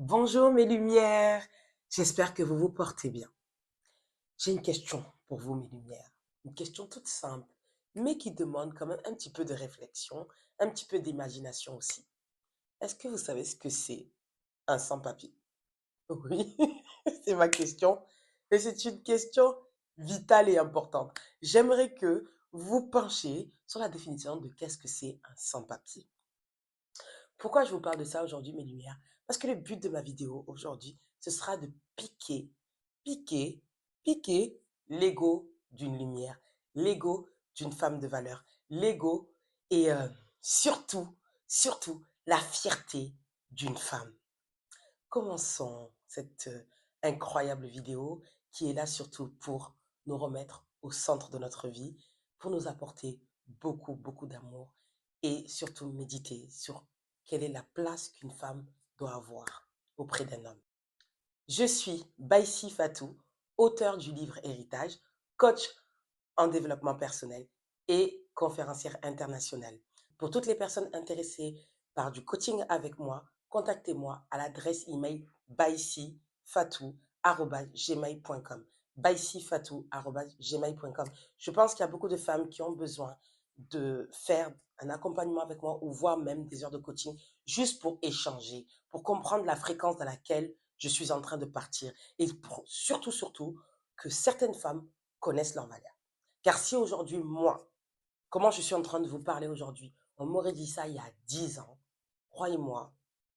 Bonjour mes lumières, j'espère que vous vous portez bien. J'ai une question pour vous mes lumières, une question toute simple, mais qui demande quand même un petit peu de réflexion, un petit peu d'imagination aussi. Est-ce que vous savez ce que c'est un sans-papier? Oui, c'est ma question et c'est une question vitale et importante. J'aimerais que vous penchiez sur la définition de qu'est-ce que c'est un sans-papier. Pourquoi je vous parle de ça aujourd'hui, mes lumières? Parce que le but de ma vidéo aujourd'hui, ce sera de piquer, piquer l'ego d'une lumière, l'ego d'une femme de valeur, l'ego et surtout, la fierté d'une femme. Commençons cette incroyable vidéo qui est là surtout pour nous remettre au centre de notre vie, pour nous apporter beaucoup d'amour et surtout méditer sur quelle est la place qu'une femme doit avoir auprès d'un homme. Je suis Baïsi Fatou, auteure du livre Héritage, coach en développement personnel et conférencière internationale. Pour toutes les personnes intéressées par du coaching avec moi, contactez-moi à l'adresse email baisifatou@gmail.com. baisifatou@gmail.com. Je pense qu'il y a beaucoup de femmes qui ont besoin de faire un accompagnement avec moi ou voire même des heures de coaching juste pour échanger, pour comprendre la fréquence dans laquelle je suis en train de partir et surtout que certaines femmes connaissent leur valeur. Car si aujourd'hui, moi, comment je suis en train de vous parler aujourd'hui, on m'aurait dit ça il y a 10 ans, croyez-moi,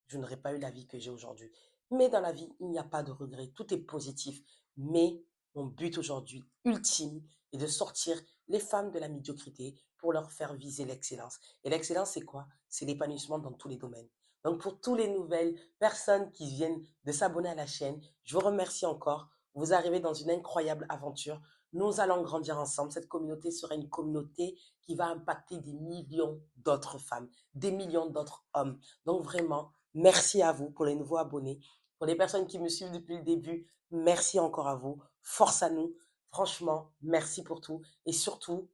je n'aurais pas eu la vie que j'ai aujourd'hui. Mais dans la vie, il n'y a pas de regret, tout est positif. Mais mon but aujourd'hui, ultime, est de sortir les femmes de la médiocrité pour leur faire viser l'excellence. Et l'excellence, c'est quoi? C'est l'épanouissement dans tous les domaines. Donc pour toutes les nouvelles personnes qui viennent de s'abonner à la chaîne, je vous remercie encore. Vous arrivez dans une incroyable aventure. Nous allons grandir ensemble. Cette communauté sera une communauté qui va impacter des millions d'autres femmes, des millions d'autres hommes. Donc vraiment, merci à vous pour les nouveaux abonnés. Pour les personnes qui me suivent depuis le début, merci encore à vous. Force à nous. Franchement, merci pour tout. Et surtout,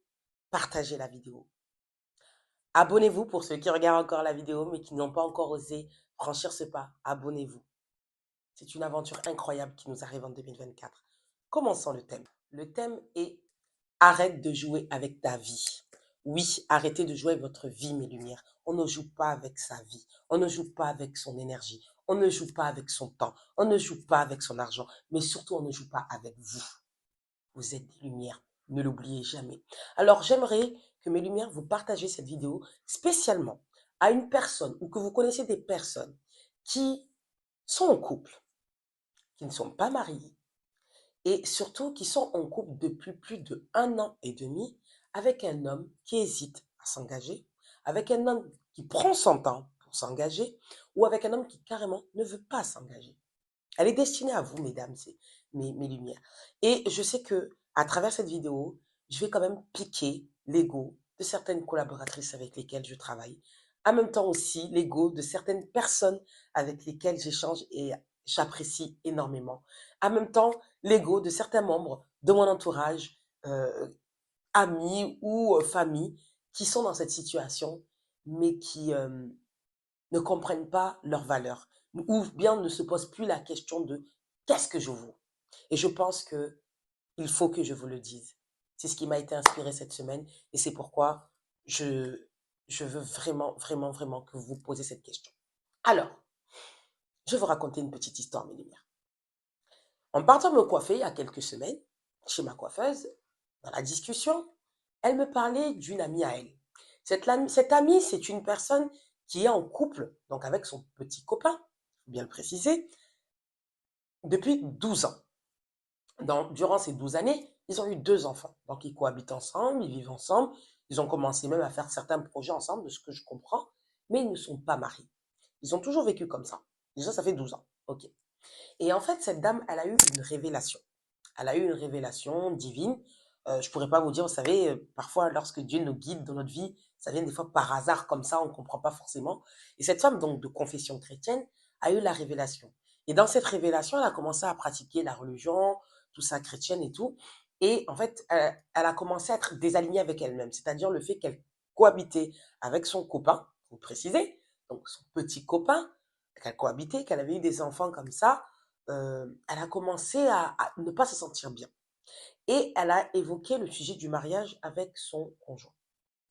partagez la vidéo. Abonnez-vous pour ceux qui regardent encore la vidéo mais qui n'ont pas encore osé franchir ce pas. Abonnez-vous. C'est une aventure incroyable qui nous arrive en 2024. Commençons le thème. Le thème est arrête de jouer avec ta vie. Oui, arrêtez de jouer avec votre vie, mes lumières. On ne joue pas avec sa vie. On ne joue pas avec son énergie. On ne joue pas avec son temps. On ne joue pas avec son argent. Mais surtout, on ne joue pas avec vous. Vous êtes des lumières. Ne l'oubliez jamais. Alors, j'aimerais que mes lumières, vous partagez cette vidéo spécialement à une personne ou que vous connaissez des personnes qui sont en couple, qui ne sont pas mariées, et surtout qui sont en couple depuis plus de 1 an et demi avec un homme qui hésite à s'engager, avec un homme qui prend son temps pour s'engager ou avec un homme qui carrément ne veut pas s'engager. Elle est destinée à vous, mesdames, c'est mes lumières. Et je sais que à travers cette vidéo, je vais quand même piquer l'ego de certaines collaboratrices avec lesquelles je travaille. En même temps aussi, l'ego de certaines personnes avec lesquelles j'échange et j'apprécie énormément. En même temps, l'ego de certains membres de mon entourage, amis ou famille, qui sont dans cette situation, mais qui ne comprennent pas leur valeur, ou bien ne se posent plus la question de qu'est-ce que je vaux. Et je pense que il faut que je vous le dise. C'est ce qui m'a été inspiré cette semaine et c'est pourquoi je, je veux vraiment que vous vous posez cette question. Alors, je vais vous raconter une petite histoire, mes lumières. En partant me coiffer il y a quelques semaines, chez ma coiffeuse, dans la discussion, elle me parlait d'une amie à elle. Cette amie, c'est une personne qui est en couple, donc avec son petit copain, il faut bien le préciser, depuis 12 ans. Durant ces 12 années, ils ont eu 2 enfants. Donc, ils cohabitent ensemble, ils vivent ensemble. Ils ont commencé même à faire certains projets ensemble, de ce que je comprends, mais ils ne sont pas mariés. Ils ont toujours vécu comme ça. Déjà, ça fait 12 ans. OK. Et en fait, cette dame, elle a eu une révélation. Elle a eu une révélation divine. Je pourrais pas vous dire, vous savez, parfois, lorsque Dieu nous guide dans notre vie, ça vient des fois par hasard comme ça, on ne comprend pas forcément. Et cette femme, donc, de confession chrétienne, a eu la révélation. Et dans cette révélation, elle a commencé à pratiquer la religion, tout ça, chrétienne et tout. Et en fait, elle a commencé à être désalignée avec elle-même. C'est-à-dire le fait qu'elle cohabitait avec son copain, vous précisez, donc son petit copain, qu'elle cohabitait, qu'elle avait eu des enfants comme ça, elle a commencé à ne pas se sentir bien. Et elle a évoqué le sujet du mariage avec son conjoint.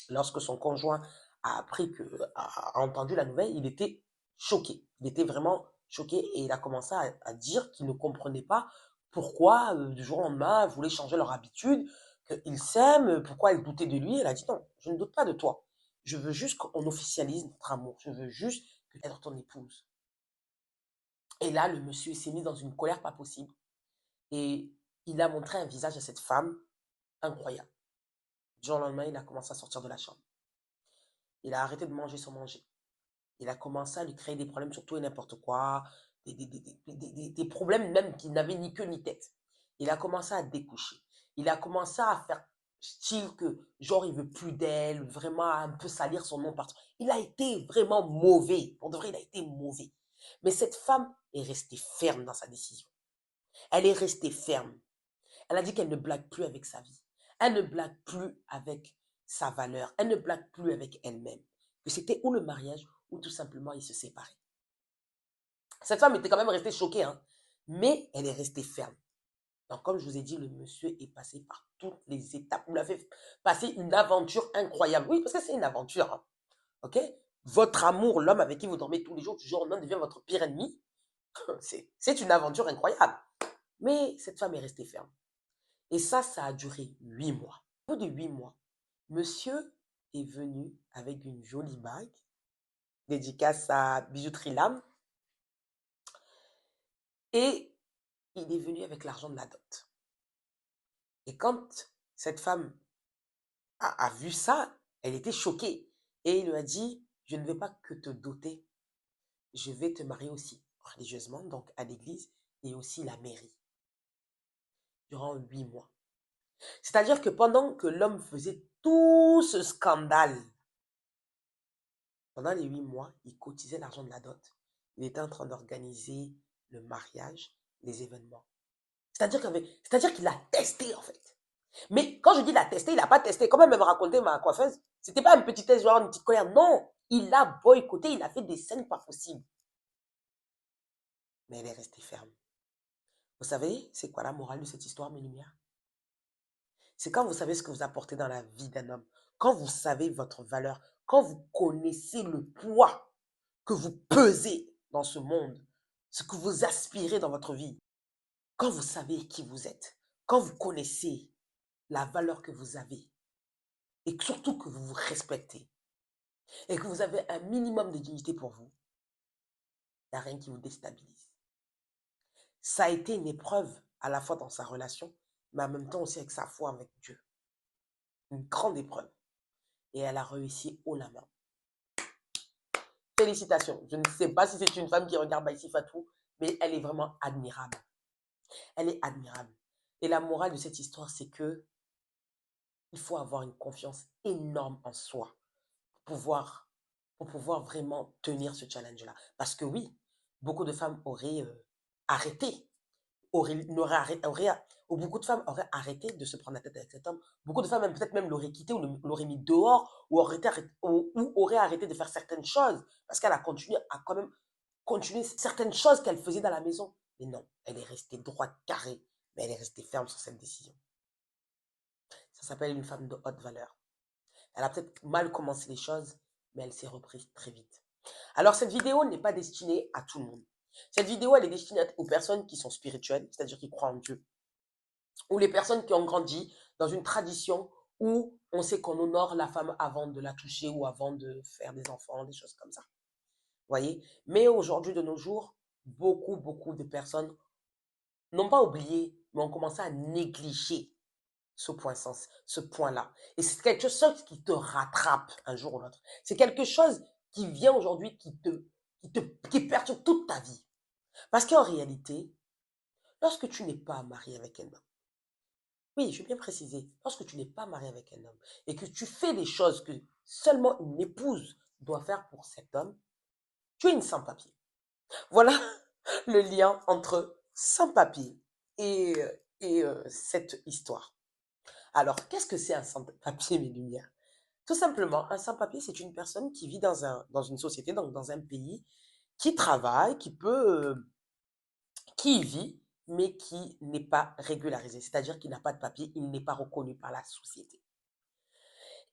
Lorsque son conjoint a appris a entendu la nouvelle, il était choqué. Il était vraiment choqué et il a commencé à dire qu'il ne comprenait pas pourquoi, du jour au lendemain, ils voulaient changer leur habitude, qu'ils s'aiment, pourquoi elle doutait de lui. Elle a dit non, je ne doute pas de toi. Je veux juste qu'on officialise notre amour. Je veux juste que tu aies ton épouse. Et là, le monsieur s'est mis dans une colère pas possible. Et il a montré un visage à cette femme incroyable. Du jour au lendemain, il a commencé à sortir de la chambre. Il a arrêté de manger sans manger. Il a commencé à lui créer des problèmes sur tout et n'importe quoi, des problèmes même qui n'avaient ni queue ni tête. Il a commencé à découcher. Il a commencé à faire style que, genre, il veut plus d'elle, vraiment un peu salir son nom partout. Il a été vraiment mauvais. Pour de vrai, il a été mauvais. Mais cette femme est restée ferme dans sa décision. Elle est restée ferme. Elle a dit qu'elle ne blague plus avec sa vie. Elle ne blague plus avec sa valeur. Elle ne blague plus avec elle-même. Que c'était ou le mariage ou tout simplement ils se séparaient. Cette femme était quand même restée choquée, hein, mais elle est restée ferme. Donc, comme je vous ai dit, le monsieur est passé par toutes les étapes. Vous l'avez passé une aventure incroyable. Oui, parce que c'est une aventure. Hein, ok? Votre amour, l'homme avec qui vous dormez tous les jours, du jour au lendemain, devient votre pire ennemi. C'est une aventure incroyable. Mais cette femme est restée ferme. Et ça a duré 8 mois. Au bout de 8 mois, monsieur est venu avec une jolie bague, dédicace à Bijouterie Lame, et il est venu avec l'argent de la dot. Et quand cette femme a vu ça, elle était choquée. Et il lui a dit, je ne vais pas que te doter, je vais te marier aussi religieusement, donc à l'église, et aussi la mairie, durant 8 mois. C'est-à-dire que pendant que l'homme faisait tout ce scandale, pendant les 8 mois, il cotisait l'argent de la dot. Il était en train d'organiser le mariage, les événements. C'est-à-dire qu'il a testé, en fait. Mais quand je dis il a testé, il n'a pas testé. Comme elle me racontait ma coiffeuse, c'était pas un petit test, genre une petite colère. Non, il a boycotté, il a fait des scènes pas possibles. Mais elle est restée ferme. Vous savez, c'est quoi la morale de cette histoire, mes lumières? C'est quand vous savez ce que vous apportez dans la vie d'un homme, quand vous savez votre valeur, quand vous connaissez le poids que vous pesez dans ce monde, ce que vous aspirez dans votre vie, quand vous savez qui vous êtes, quand vous connaissez la valeur que vous avez, et surtout que vous vous respectez, et que vous avez un minimum de dignité pour vous, il n'y a rien qui vous déstabilise. Ça a été une épreuve à la fois dans sa relation, mais en même temps aussi avec sa foi avec Dieu. Une grande épreuve. Et elle a réussi haut la main. Félicitations. Je ne sais pas si c'est une femme qui regarde Baïsi Fatou, mais elle est vraiment admirable. Elle est admirable. Et la morale de cette histoire, c'est que il faut avoir une confiance énorme en soi pour pouvoir vraiment tenir ce challenge-là. Parce que oui, beaucoup de femmes auraient arrêté, ou beaucoup de femmes auraient arrêté de se prendre la tête avec cet homme. Beaucoup de femmes peut-être même l'auraient quitté ou l'auraient mis dehors ou auraient arrêté de faire certaines choses parce qu'elle a continué à quand même continuer certaines choses qu'elle faisait dans la maison. Mais non, elle est restée droite, carrée, mais elle est restée ferme sur cette décision. Ça s'appelle une femme de haute valeur. Elle a peut-être mal commencé les choses, mais elle s'est reprise très vite. Alors, cette vidéo n'est pas destinée à tout le monde. Cette vidéo, elle est destinée aux personnes qui sont spirituelles, c'est-à-dire qui croient en Dieu, ou les personnes qui ont grandi dans une tradition où on sait qu'on honore la femme avant de la toucher ou avant de faire des enfants, des choses comme ça. Voyez? Mais aujourd'hui, de nos jours, beaucoup de personnes n'ont pas oublié, mais ont commencé à négliger ce point-là. Et c'est quelque chose qui te rattrape un jour ou l'autre. C'est quelque chose qui vient aujourd'hui, qui perturbe toute ta vie. Parce qu'en réalité, lorsque tu n'es pas marié avec un homme, oui, je vais bien préciser, lorsque tu n'es pas marié avec un homme et que tu fais des choses que seulement une épouse doit faire pour cet homme, tu es une sans-papier. Voilà le lien entre sans-papier et cette histoire. Alors, qu'est-ce que c'est un sans-papier, mes lumières? Tout simplement, un sans-papier, c'est une personne qui vit dans une société, donc dans un pays, qui travaille, qui y vit, mais qui n'est pas régularisé, c'est-à-dire qu'il n'a pas de papier, il n'est pas reconnu par la société.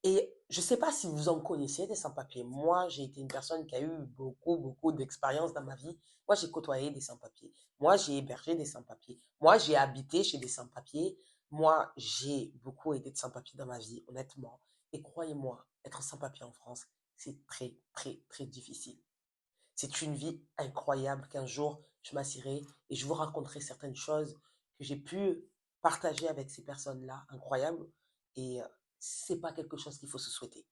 Et je ne sais pas si vous en connaissez des sans-papiers. Moi, j'ai été une personne qui a eu beaucoup d'expérience dans ma vie. Moi, j'ai côtoyé des sans-papiers. Moi, j'ai hébergé des sans-papiers. Moi, j'ai habité chez des sans-papiers. Moi, j'ai beaucoup aidé de sans-papiers dans ma vie, honnêtement. Et croyez-moi, être sans-papier en France, c'est très difficile. C'est une vie incroyable qu'un jour, je m'assierai et je vous raconterai certaines choses que j'ai pu partager avec ces personnes-là, incroyables. Et c'est pas quelque chose qu'il faut se souhaiter.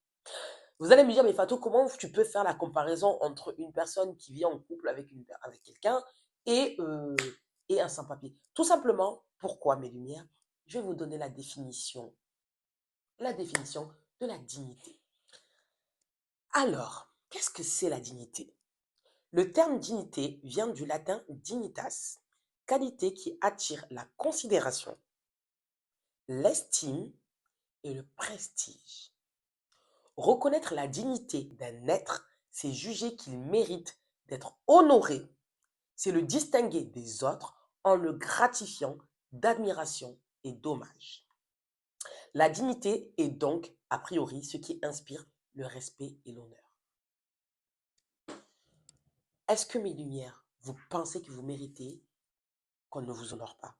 Vous allez me dire, mais Fatou, comment tu peux faire la comparaison entre une personne qui vit en couple avec quelqu'un et, euh, et un sans-papier? Tout simplement, pourquoi, mes lumières? Je vais vous donner la définition de la dignité. Alors, qu'est-ce que c'est la dignité? Le terme dignité vient du latin dignitas, qualité qui attire la considération, l'estime et le prestige. Reconnaître la dignité d'un être, c'est juger qu'il mérite d'être honoré, c'est le distinguer des autres en le gratifiant d'admiration et d'hommage. La dignité est donc, a priori, ce qui inspire le respect et l'honneur. Est-ce que, mes lumières, vous pensez que vous méritez qu'on ne vous honore pas?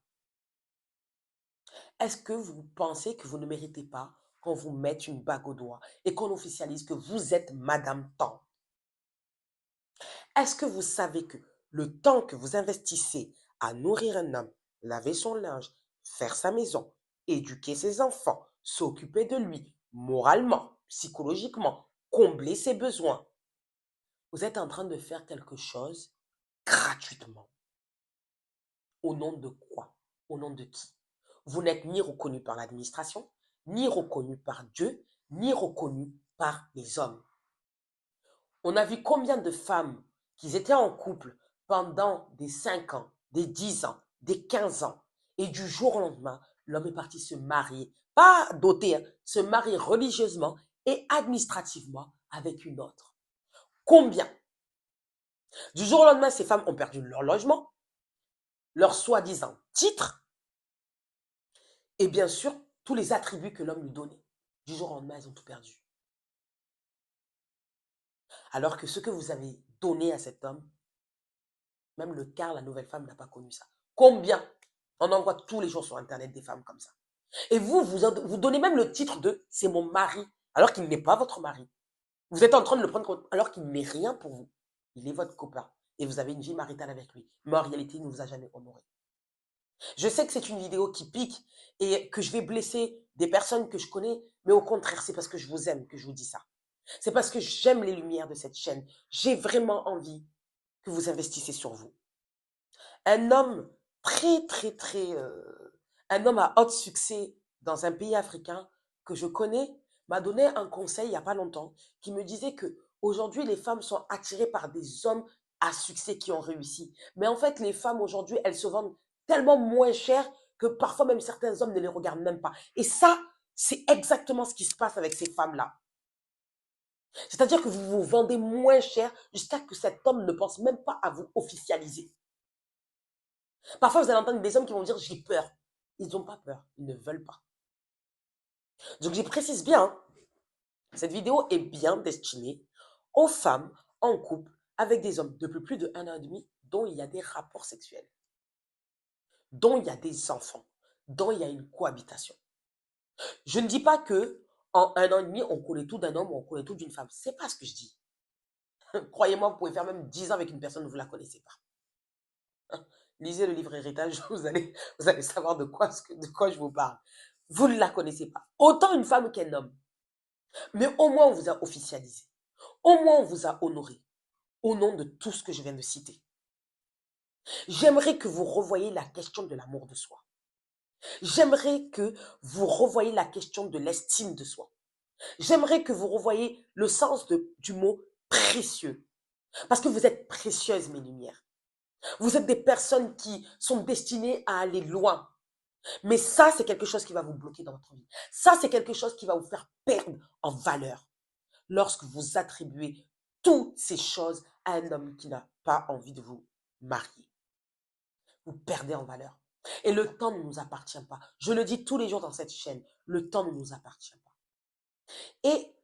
Est-ce que vous pensez que vous ne méritez pas qu'on vous mette une bague au doigt et qu'on officialise que vous êtes Madame Tant? Est-ce que vous savez que le temps que vous investissez à nourrir un homme, laver son linge, faire sa maison, éduquer ses enfants, s'occuper de lui, moralement, psychologiquement, combler ses besoins, vous êtes en train de faire quelque chose gratuitement? Au nom de quoi? Au nom de qui? Vous n'êtes ni reconnu par l'administration, ni reconnu par Dieu, ni reconnu par les hommes. On a vu combien de femmes qui étaient en couple pendant des 5 ans, des 10 ans, des 15 ans, et du jour au lendemain, l'homme est parti se marier, pas doter, hein, se marier religieusement et administrativement avec une autre. Combien? Du jour au lendemain, ces femmes ont perdu leur logement, leur soi-disant titre, et bien sûr, tous les attributs que l'homme lui donnait. Du jour au lendemain, elles ont tout perdu. Alors que ce que vous avez donné à cet homme, même le quart, la nouvelle femme n'a pas connu ça. Combien? On en voit tous les jours sur Internet des femmes comme ça. Et vous donnez même le titre de c'est mon mari, alors qu'il n'est pas votre mari. Vous êtes en train de le prendre alors qu'il n'est rien pour vous. Il est votre copain. Et vous avez une vie maritale avec lui. Mais en réalité, il ne vous a jamais honoré. Je sais que c'est une vidéo qui pique et que je vais blesser des personnes que je connais, mais au contraire, c'est parce que je vous aime que je vous dis ça. C'est parce que j'aime les lumières de cette chaîne. J'ai vraiment envie que vous investissez sur vous. Un homme un homme à haut succès dans un pays africain que je connais m'a donné un conseil il n'y a pas longtemps qui me disait que aujourd'hui les femmes sont attirées par des hommes à succès qui ont réussi. Mais en fait, les femmes aujourd'hui, elles se vendent tellement moins cher que parfois même certains hommes ne les regardent même pas. Et ça, c'est exactement ce qui se passe avec ces femmes-là. C'est-à-dire que vous vous vendez moins cher jusqu'à ce que cet homme ne pense même pas à vous officialiser. Parfois, vous allez entendre des hommes qui vont dire j'ai peur. Ils n'ont pas peur, ils ne veulent pas. Donc, je précise bien, hein, cette vidéo est bien destinée aux femmes en couple avec des hommes depuis plus de 1 an et demi dont il y a des rapports sexuels, dont il y a des enfants, dont il y a une cohabitation. Je ne dis pas que en 1 an et demi, on connaît tout d'un homme ou on connaît tout d'une femme. C'est pas ce que je dis. Croyez-moi, vous pouvez faire même 10 ans avec une personne, vous ne la connaissez pas. Lisez le livre Héritage, vous allez savoir de quoi je vous parle. Vous ne la connaissez pas. Autant une femme qu'un homme. Mais au moins, on vous a officialisé. Au moins, on vous a honoré. Au nom de tout ce que je viens de citer. J'aimerais que vous revoyiez la question de l'amour de soi. J'aimerais que vous revoyiez la question de l'estime de soi. J'aimerais que vous revoyiez le sens du mot précieux. Parce que vous êtes précieuses, mes lumières. Vous êtes des personnes qui sont destinées à aller loin. Mais ça, c'est quelque chose qui va vous bloquer dans votre vie. Ça, c'est quelque chose qui va vous faire perdre en valeur lorsque vous attribuez toutes ces choses à un homme qui n'a pas envie de vous marier. Vous perdez en valeur. Et le temps ne nous appartient pas. Je le dis tous les jours dans cette chaîne, le temps ne nous appartient pas. Et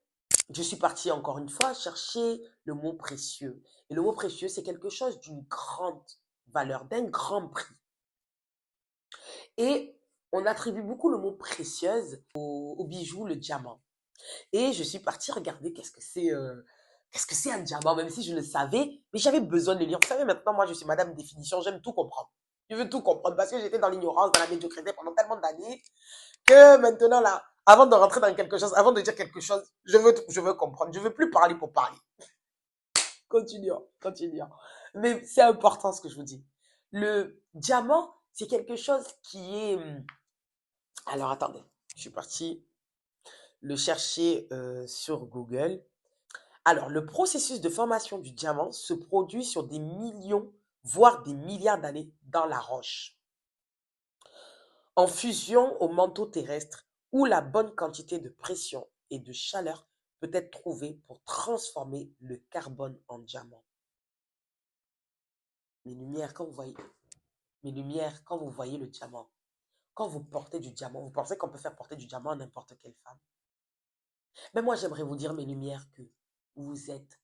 je suis partie encore une fois chercher le mot précieux. Et le mot précieux, c'est quelque chose d'une grande valeur, d'un grand prix. Et on attribue beaucoup le mot précieuse au bijou, le diamant. Et je suis partie regarder qu'est-ce que c'est un diamant, même si je le savais, mais j'avais besoin de lire. Vous savez, maintenant, moi, je suis madame définition, j'aime tout comprendre. Je veux tout comprendre parce que j'étais dans l'ignorance, dans la médiocrité pendant tellement d'années que maintenant, là, avant de rentrer dans quelque chose, avant de dire quelque chose, je veux comprendre. Je veux plus parler pour parler. Continuons, continuons. Mais c'est important ce que je vous dis. Le diamant, c'est quelque chose qui est... Alors, attendez, je suis partie le chercher sur Google. Alors, le processus de formation du diamant se produit sur des millions, voire des milliards d'années dans la roche, en fusion au manteau terrestre, où la bonne quantité de pression et de chaleur peut être trouvée pour transformer le carbone en diamant. Mes lumières, quand vous voyez, mes lumières, quand vous voyez le diamant, quand vous portez du diamant, vous pensez qu'on peut faire porter du diamant à n'importe quelle femme. Mais moi, j'aimerais vous dire, mes lumières, que vous êtes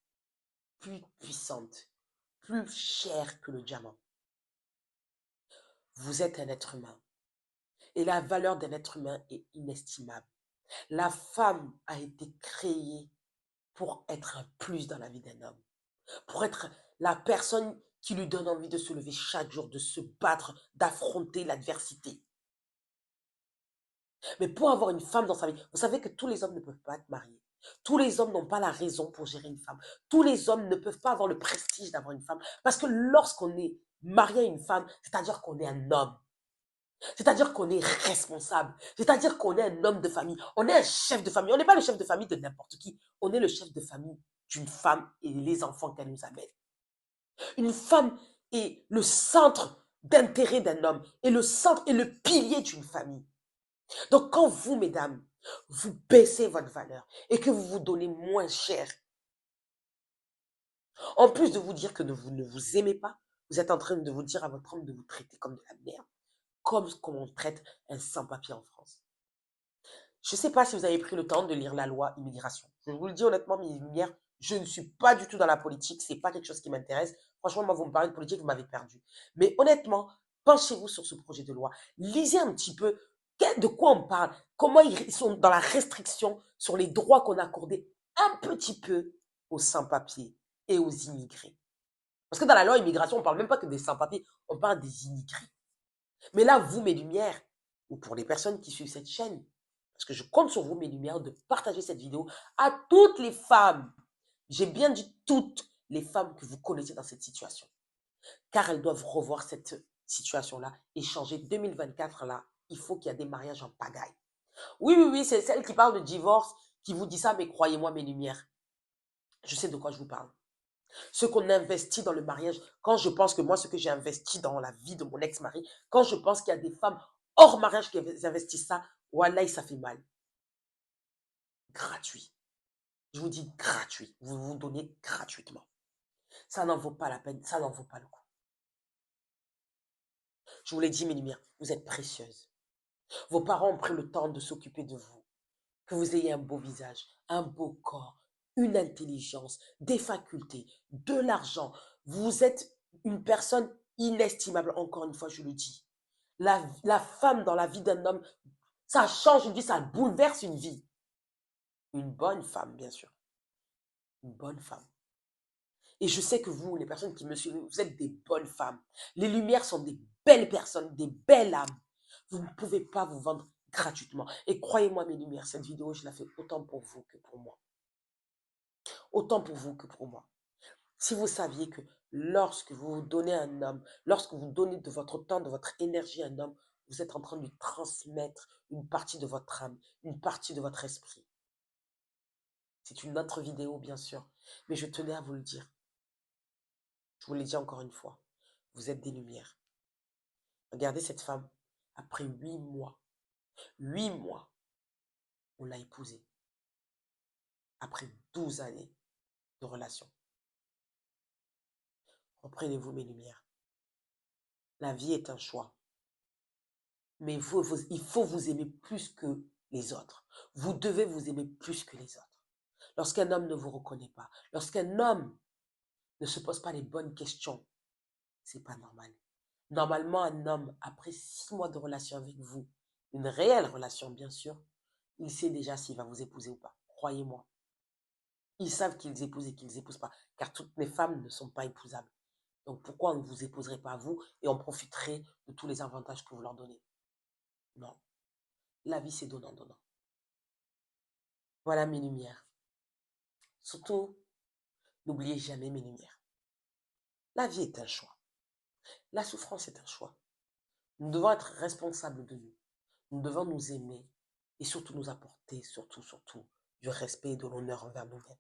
plus puissante, plus chère que le diamant. Vous êtes un être humain. Et la valeur d'un être humain est inestimable. La femme a été créée pour être un plus dans la vie d'un homme, pour être la personne qui lui donne envie de se lever chaque jour, de se battre, d'affronter l'adversité. Mais pour avoir une femme dans sa vie, vous savez que tous les hommes ne peuvent pas être mariés. Tous les hommes n'ont pas la raison pour gérer une femme. Tous les hommes ne peuvent pas avoir le prestige d'avoir une femme. Parce que lorsqu'on est marié à une femme, c'est-à-dire qu'on est un homme. C'est-à-dire qu'on est responsable. C'est-à-dire qu'on est un homme de famille. On est un chef de famille. On n'est pas le chef de famille de n'importe qui. On est le chef de famille d'une femme et les enfants qu'elle nous amène. Une femme est le centre d'intérêt d'un homme et le centre et le pilier d'une famille. Donc quand vous, mesdames, vous baissez votre valeur et que vous vous donnez moins cher, en plus de vous dire que vous ne vous aimez pas, vous êtes en train de vous dire à votre homme de vous traiter comme de la merde, comme on traite un sans-papier en France. Je ne sais pas si vous avez pris le temps de lire la loi immigration. Je vous le dis honnêtement, mes lumières, je ne suis pas du tout dans la politique. Ce n'est pas quelque chose qui m'intéresse. Franchement, moi, vous me parlez de politique, vous m'avez perdu. Mais honnêtement, penchez-vous sur ce projet de loi. Lisez un petit peu de quoi on parle, comment ils sont dans la restriction sur les droits qu'on a accordés un petit peu aux sans-papiers et aux immigrés. Parce que dans la loi immigration, on ne parle même pas que des sans-papiers, on parle des immigrés. Mais là, vous, mes lumières, ou pour les personnes qui suivent cette chaîne, parce que je compte sur vous, mes lumières, de partager cette vidéo à toutes les femmes. J'ai bien dit toutes les femmes que vous connaissez dans cette situation. Car elles doivent revoir cette situation-là et changer. 2024, là, il faut qu'il y ait des mariages en pagaille. Oui, oui, oui, c'est celle qui parle de divorce qui vous dit ça, mais croyez-moi, mes lumières, je sais de quoi je vous parle. Ce qu'on investit dans le mariage, quand je pense que moi, ce que j'ai investi dans la vie de mon ex-mari, quand je pense qu'il y a des femmes hors mariage qui investissent ça, wallah, ça fait mal. Gratuit. Je vous dis gratuit. Vous vous donnez gratuitement. Ça n'en vaut pas la peine, ça n'en vaut pas le coup. Je vous l'ai dit, mes lumières, vous êtes précieuses. Vos parents ont pris le temps de s'occuper de vous. Que vous ayez un beau visage, un beau corps, une intelligence, des facultés, de l'argent. Vous êtes une personne inestimable, encore une fois, je le dis. La femme dans la vie d'un homme, ça change une vie, ça bouleverse une vie. Une bonne femme, bien sûr. Une bonne femme. Et je sais que vous, les personnes qui me suivent, vous êtes des bonnes femmes. Les lumières sont des belles personnes, des belles âmes. Vous ne pouvez pas vous vendre gratuitement. Et croyez-moi, mes lumières, cette vidéo, je la fais autant pour vous que pour moi. Autant pour vous que pour moi. Si vous saviez que lorsque vous vous donnez à un homme, lorsque vous donnez de votre temps, de votre énergie à un homme, vous êtes en train de lui transmettre une partie de votre âme, une partie de votre esprit. C'est une autre vidéo, bien sûr, mais je tenais à vous le dire. Je vous l'ai dit encore une fois, vous êtes des lumières. Regardez cette femme, après 8 mois, on l'a épousée. Après 12 années de relation. Reprenez-vous, mes lumières. La vie est un choix. Mais il faut vous aimer plus que les autres. Vous devez vous aimer plus que les autres. Lorsqu'un homme ne vous reconnaît pas, lorsqu'un homme ne se pose pas les bonnes questions, c'est pas normal. Normalement, un homme, après 6 mois de relation avec vous, une réelle relation bien sûr, il sait déjà s'il va vous épouser ou pas. Croyez-moi. Ils savent qu'ils épousent et qu'ils n'épousent pas, car toutes les femmes ne sont pas épousables. Donc pourquoi on ne vous épouserait pas vous et on profiterait de tous les avantages que vous leur donnez? Non. La vie, c'est donnant-donnant. Voilà mes lumières. Surtout, n'oubliez jamais mes lumières. La vie est un choix. La souffrance est un choix. Nous devons être responsables de nous. Nous devons nous aimer et surtout nous apporter, surtout, du respect et de l'honneur envers nous-mêmes.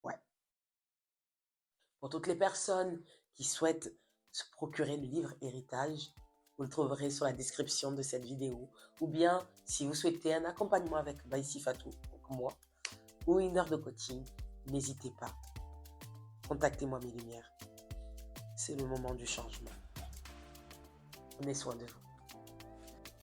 Ouais. Pour toutes les personnes qui souhaitent se procurer le livre Héritage, vous le trouverez sur la description de cette vidéo. Ou bien, si vous souhaitez un accompagnement avec Baïsi Fatou, donc moi, ou une heure de coaching, n'hésitez pas. Contactez-moi mes lumières. C'est le moment du changement. Prenez soin de vous.